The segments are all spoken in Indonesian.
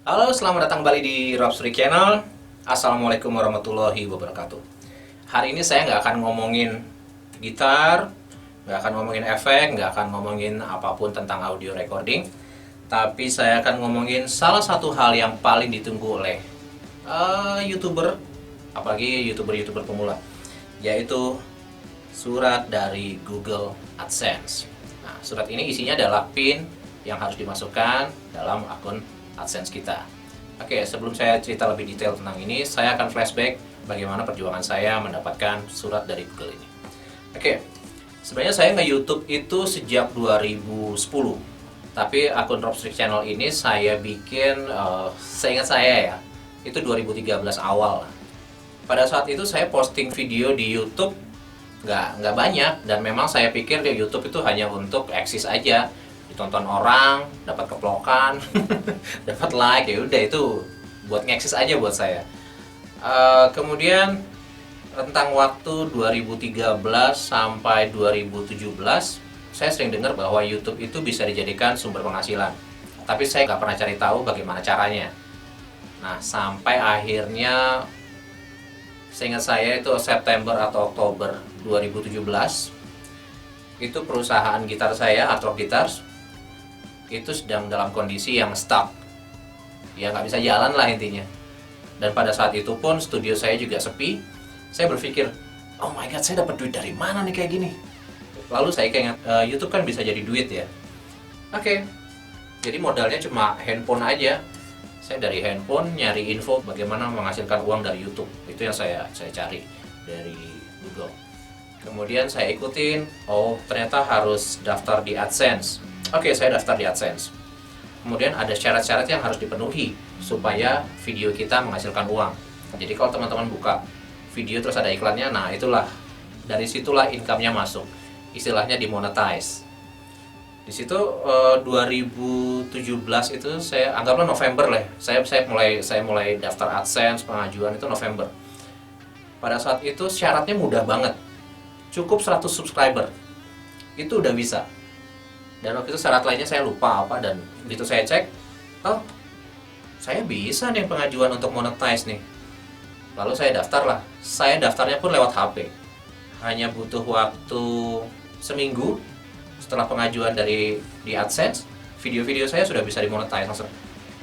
Halo, selamat datang kembali di Robsri Channel. Assalamualaikum warahmatullahi wabarakatuh. Hari ini saya nggak akan ngomongin gitar, nggak akan ngomongin efek, nggak akan ngomongin apapun tentang audio recording. Tapi saya akan ngomongin salah satu hal yang paling ditunggu oleh YouTuber, apalagi YouTuber pemula, yaitu surat dari Google AdSense. Nah, surat ini isinya adalah PIN yang harus dimasukkan dalam akun AdSense kita. Oke, sebelum saya cerita lebih detail tentang ini, saya akan flashback bagaimana perjuangan saya mendapatkan surat dari Google ini. Oke, sebenarnya saya nge-YouTube itu sejak 2010. Tapi akun Robstrick Channel ini saya bikin, seingat saya ya, itu 2013 awal. Pada saat itu saya posting video di YouTube nggak banyak, dan memang saya pikir di YouTube itu hanya untuk eksis aja, ditonton orang, dapat keplokan, dapat like, ya udah itu buat ngeksis aja buat saya. Kemudian rentang waktu 2013 sampai 2017, saya sering dengar bahwa YouTube itu bisa dijadikan sumber penghasilan, tapi saya nggak pernah cari tahu bagaimana caranya. Nah, sampai akhirnya seingat saya itu September atau Oktober 2017, itu perusahaan gitar saya, Art Rock Guitars, itu sedang dalam kondisi yang stuck, ya nggak bisa jalan lah intinya. Dan pada saat itu pun studio saya juga sepi. Saya berpikir, oh my god, saya dapat duit dari mana nih kayak gini. Lalu saya keinget, YouTube kan bisa jadi duit ya. Oke, jadi modalnya cuma handphone aja. Saya dari handphone nyari info bagaimana menghasilkan uang dari YouTube. Itu yang saya cari dari Google. Kemudian saya ikutin, oh ternyata harus daftar di AdSense. Oke, saya daftar di AdSense. Kemudian ada syarat-syarat yang harus dipenuhi supaya video kita menghasilkan uang. Jadi kalau teman-teman buka video terus ada iklannya, nah itulah, dari situlah income-nya masuk. Istilahnya dimonetize. Di situ 2017 itu saya anggaplah November lah. Saya mulai daftar AdSense, pengajuan itu November. Pada saat itu syaratnya mudah banget. Cukup 100 subscriber. Itu udah bisa. Dan waktu itu syarat lainnya saya lupa apa, dan begitu saya cek, oh saya bisa nih pengajuan untuk monetize nih. Lalu saya daftar lah. Saya daftarnya pun lewat HP. Hanya butuh waktu seminggu setelah pengajuan di AdSense, video-video saya sudah bisa dimonetize langsung.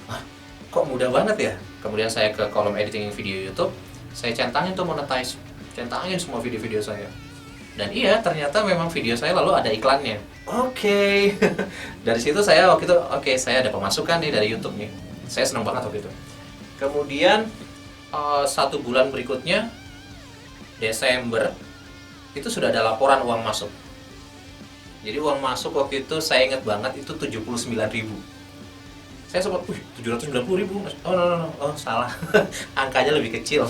Wah, kok mudah banget ya? Kemudian saya ke kolom editing video YouTube, saya centangin tuh monetize, centangin semua video-video saya. Dan iya, ternyata memang video saya lalu ada iklannya. Oke. Dari situ saya waktu itu, saya ada pemasukan nih dari YouTube nih. Saya senang banget waktu itu. Kemudian 1 bulan berikutnya, Desember, itu sudah ada laporan uang masuk. Jadi uang masuk waktu itu saya ingat banget itu 79.000. Saya sempat, 790.000. Oh no, salah. Angkanya lebih kecil.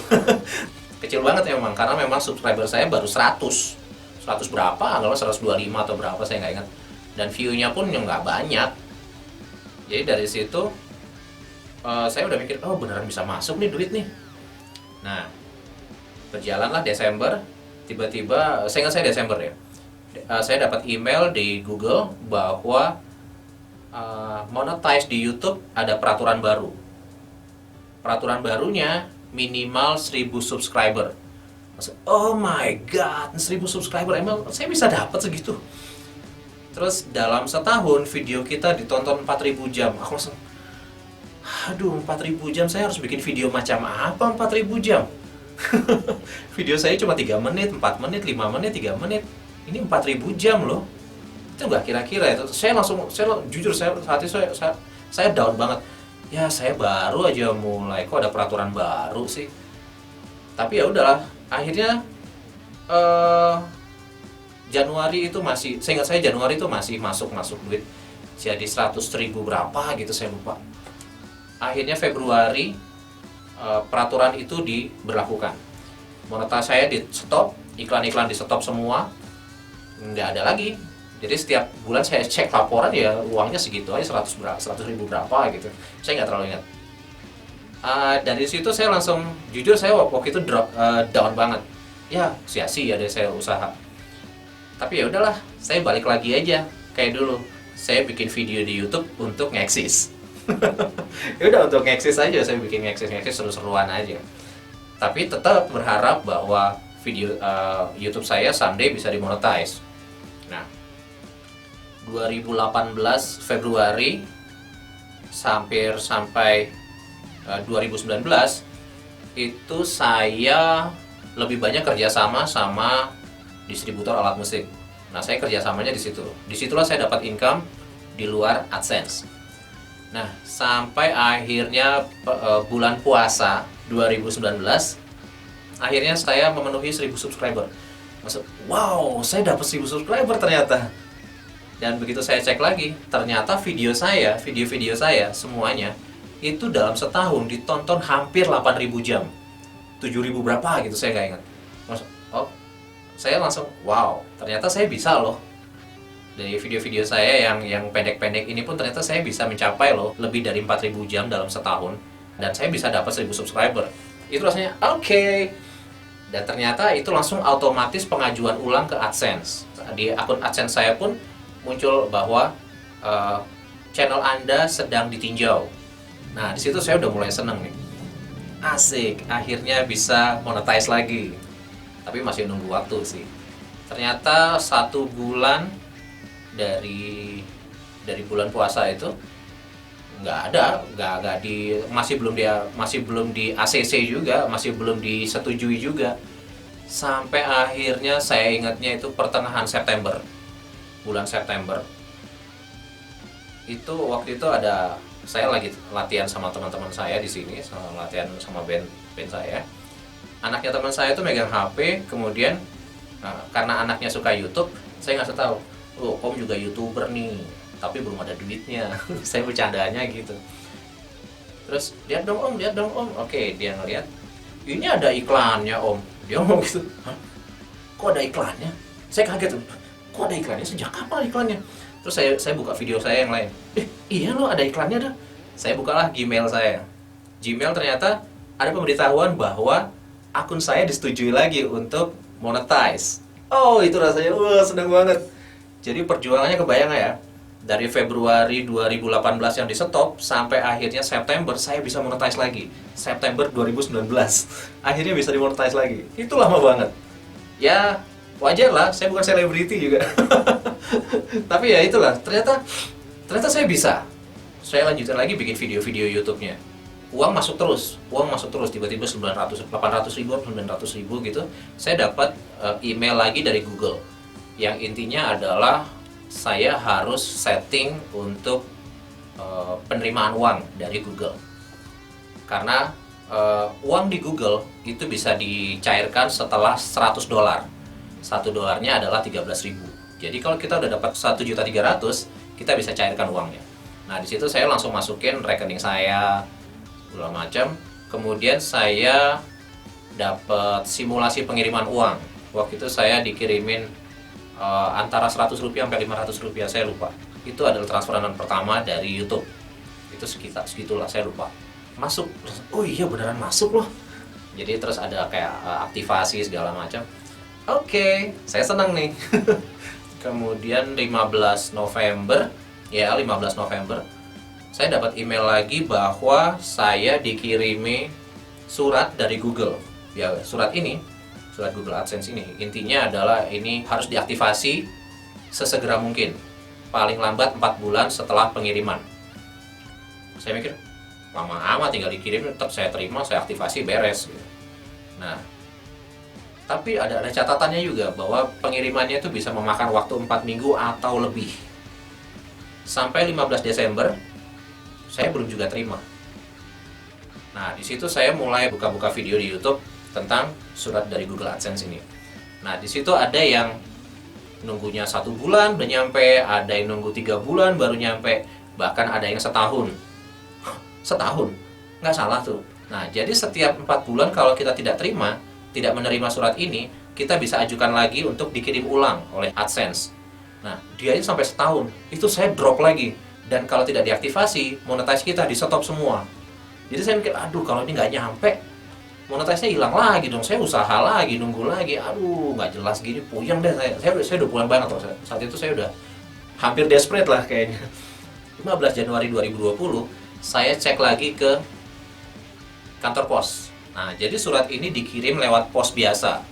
Kecil banget memang, karena memang subscriber saya baru 100 berapa, anggaplah 125 atau berapa, saya nggak ingat. Dan view-nya pun yang nggak banyak. Jadi dari situ saya udah mikir, oh beneran bisa masuk nih duit nih. Nah, berjalanlah Desember, tiba-tiba, saya ingat saya Desember ya, saya dapat email di Google bahwa monetize di YouTube ada peraturan baru. Peraturan barunya minimal 1.000 subscriber. Oh my god, 1.000 subscriber, emang saya bisa dapat segitu? Terus dalam setahun video kita ditonton 4.000 jam. Aku langsung, aduh, 4.000 jam, saya harus bikin video macam apa 4.000 jam? Video saya cuma 3 menit, 4 menit, 5 menit, 3 menit. Ini 4.000 jam loh. Itu nggak kira-kira itu. Jujur saat itu saya down banget. Ya saya baru aja mulai, kok ada peraturan baru sih. Tapi ya udahlah, akhirnya Januari itu masih, saya ingat saya Januari itu masih masuk duit. Jadi 100.000 berapa gitu, saya lupa. Akhirnya Februari peraturan itu diberlakukan. Monetize saya di stop, iklan-iklan di stop semua. Nggak ada lagi. Jadi setiap bulan saya cek laporan, ya uangnya segitu aja, 100.000 berapa gitu. Saya nggak terlalu ingat. Dari situ saya langsung, jujur saya waktu itu down banget. Ya sia-sia deh saya usaha. Tapi ya udahlah, saya balik lagi aja kayak dulu. Saya bikin video di YouTube untuk ngeksis. Ya udah, untuk ngeksis aja, saya bikin ngeksis seru-seruan aja. Tapi tetap berharap bahwa video YouTube saya someday bisa dimonetize. Nah, 2018 Februari sampai 2019 itu saya lebih banyak kerjasama sama distributor alat musik. Nah, saya kerjasamanya di situ. Disitulah saya dapat income di luar AdSense. Nah, sampai akhirnya bulan puasa 2019, akhirnya saya memenuhi 1000 subscriber. Maksud, wow, saya dapat 1000 subscriber ternyata. Dan begitu saya cek lagi, ternyata video-video saya semuanya itu dalam setahun ditonton hampir 8.000 jam. 7.000 berapa gitu, saya nggak ingat. Maksud, oh, saya langsung, wow, ternyata saya bisa loh. Dari video-video saya yang pendek-pendek ini pun ternyata saya bisa mencapai loh lebih dari 4.000 jam dalam setahun. Dan saya bisa dapat 1000 subscriber. Itu rasanya oke. Dan ternyata itu langsung otomatis pengajuan ulang ke AdSense. Di akun AdSense saya pun muncul bahwa channel Anda sedang ditinjau. Nah, di situ saya udah mulai seneng nih. Asik, akhirnya bisa monetize lagi. Tapi masih nunggu waktu sih. Ternyata 1 bulan dari bulan puasa itu masih belum di ACC juga, masih belum disetujui juga. Sampai akhirnya saya ingatnya itu pertengahan September. Bulan September. Waktu itu saya lagi latihan sama teman-teman saya di sini, latihan sama band saya. Anaknya teman saya itu megang HP, kemudian karena anaknya suka YouTube, saya ngasih tahu, "Oh, Om juga YouTuber nih, tapi belum ada duitnya." Saya bercandanya gitu. Terus, lihat dong Om." Oke, dia ngeliat, "Ini ada iklannya Om." Dia ngomong gitu. "Hah? Kok ada iklannya?" Saya kaget tuh. "Kok ada iklannya? Sejak kapan iklannya?" Terus saya buka video saya yang lain. Iya loh, ada iklannya dah. Saya bukalah Gmail saya. Gmail ternyata ada pemberitahuan bahwa akun saya disetujui lagi untuk monetize. Oh, itu rasanya wah, seneng banget. Jadi perjuangannya kebayang ya. Dari Februari 2018 yang di stop sampai akhirnya September saya bisa monetize lagi. September 2019 akhirnya bisa dimonetize lagi. Itu lama banget. Ya, wajar lah, saya bukan selebriti juga. Tapi ya itulah, ternyata saya bisa. Saya lanjutin lagi bikin video-video YouTube-nya. Uang masuk terus, tiba-tiba 800 ribu, 900 ribu gitu. Saya dapat email lagi dari Google. Yang intinya adalah saya harus setting untuk penerimaan uang dari Google. Karena uang di Google itu bisa dicairkan setelah $100. $1 adalah 13.000. Jadi kalau kita udah dapat 1.300.000, kita bisa cairkan uangnya. Nah, di situ saya langsung masukin rekening saya, segala macam. Kemudian saya dapat simulasi pengiriman uang. Waktu itu saya dikirimin antara Rp100 sampai Rp500, saya lupa. Itu adalah transferan pertama dari YouTube. Itu segitulah, saya lupa. Masuk. Oh iya, beneran masuk loh. Jadi terus ada kayak aktivasi segala macam. Oke, saya senang nih. Kemudian 15 November, saya dapat email lagi bahwa saya dikirimi surat dari Google. Ya, surat Google AdSense ini, intinya adalah ini harus diaktifasi sesegera mungkin. Paling lambat 4 bulan setelah pengiriman. Saya mikir, lama amat tinggal dikirim, tetap saya terima, saya aktivasi, beres gitu. Nah, tapi ada catatannya juga bahwa pengirimannya itu bisa memakan waktu 4 minggu atau lebih. Sampai 15 Desember, saya belum juga terima. Nah, di situ saya mulai buka-buka video di YouTube tentang surat dari Google AdSense ini. Nah, di situ ada yang nunggunya 1 bulan udah nyampe, ada yang nunggu 3 bulan baru nyampe, bahkan ada yang setahun. Setahun? Nggak salah tuh. Nah, jadi setiap 4 bulan kalau kita tidak menerima surat ini, kita bisa ajukan lagi untuk dikirim ulang oleh AdSense. Nah, dia itu sampai setahun, itu saya drop lagi. Dan kalau tidak diaktifasi, monetize kita di stop semua. Jadi saya mikir, aduh kalau ini nggak nyampe, monetize-nya hilang lagi dong. Saya usaha lagi, nunggu lagi, aduh nggak jelas gini, puyeng deh saya udah pulang banget loh. Saat itu saya udah hampir desperate lah kayaknya. 15 Januari 2020, saya cek lagi ke kantor pos. Nah, jadi surat ini dikirim lewat pos biasa,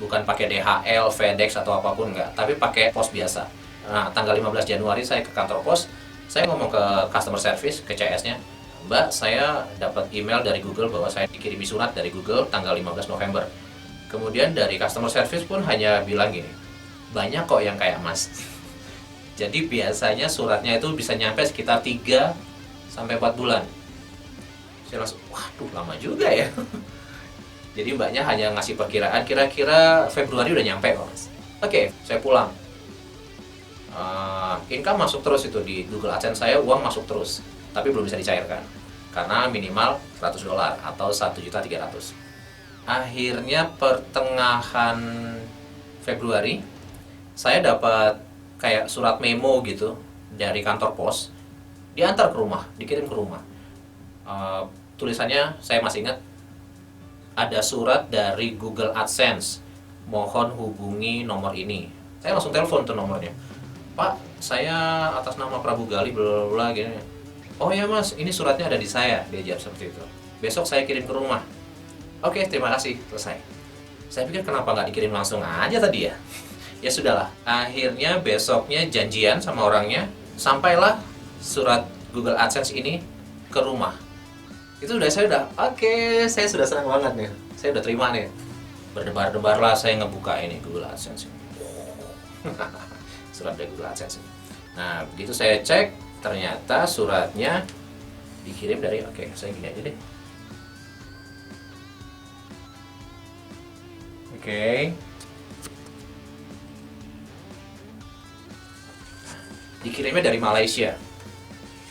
bukan pakai DHL, FedEx atau apapun, enggak, tapi pakai pos biasa. Nah, tanggal 15 Januari saya ke kantor pos, saya ngomong ke customer service, ke CS-nya, Mbak, saya dapat email dari Google bahwa saya dikirimi surat dari Google tanggal 15 November. Kemudian dari customer service pun hanya bilang gini, banyak kok yang kayak Mas. Jadi biasanya suratnya itu bisa nyampe sekitar 3 sampai 4 bulan. Saya langsung, waduh lama juga ya. Jadi mbaknya hanya ngasih perkiraan, kira-kira Februari udah nyampe kok Mas. Oke, saya pulang. Income masuk terus itu di Google AdSense saya, uang masuk terus. Tapi belum bisa dicairkan. Karena minimal $100 atau 1.300.000. Akhirnya pertengahan Februari, saya dapat kayak surat memo gitu dari kantor pos, diantar ke rumah, dikirim ke rumah. Tulisannya saya masih ingat, ada surat dari Google AdSense, mohon hubungi nomor ini. Saya langsung telepon tuh nomornya, Pak, saya atas nama Prabu Gali bla bla gini. Oh ya Mas, ini suratnya ada di saya, dia jawab seperti itu. Besok saya kirim ke rumah. Oke, terima kasih, selesai. Saya pikir kenapa nggak dikirim langsung aja tadi ya. Ya sudahlah, akhirnya besoknya janjian sama orangnya, sampailah surat Google AdSense ini ke rumah. Itu saya udah, oke, saya sudah senang banget nih. Saya udah terima nih. Berdebar-debar lah saya ngebuka ini Google AdSense. Surat dari Google AdSense. Nah, begitu saya cek, ternyata suratnya dikirim dari, oke, saya gini aja deh. Oke. Dikirimnya dari Malaysia.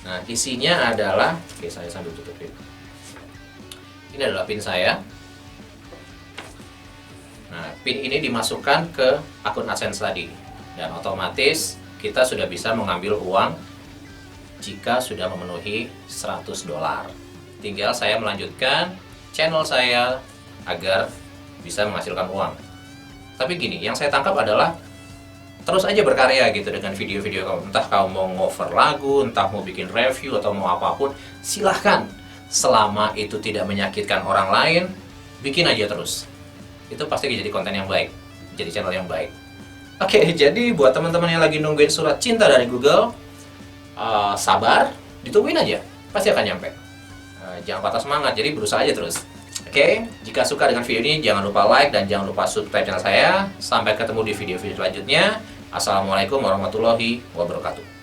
Nah, isinya adalah, oke saya sambil tutupin. Ini adalah PIN saya. Nah, PIN ini dimasukkan ke akun AdSense tadi. Dan otomatis kita sudah bisa mengambil uang jika sudah memenuhi $100. Tinggal saya melanjutkan channel saya agar bisa menghasilkan uang. Tapi gini, yang saya tangkap adalah terus aja berkarya gitu dengan video-video kamu. Entah kamu mau ngover lagu, entah mau bikin review atau mau apapun, silahkan. Selama itu tidak menyakitkan orang lain, bikin aja terus. Itu pasti jadi konten yang baik, jadi channel yang baik. Oke, jadi buat teman-teman yang lagi nungguin surat cinta dari Google, sabar, ditungguin aja, pasti akan nyampe. Jangan patah semangat, jadi berusaha aja terus. Oke, jika suka dengan video ini jangan lupa like dan jangan lupa subscribe channel saya. Sampai ketemu di video-video selanjutnya. Assalamualaikum warahmatullahi wabarakatuh.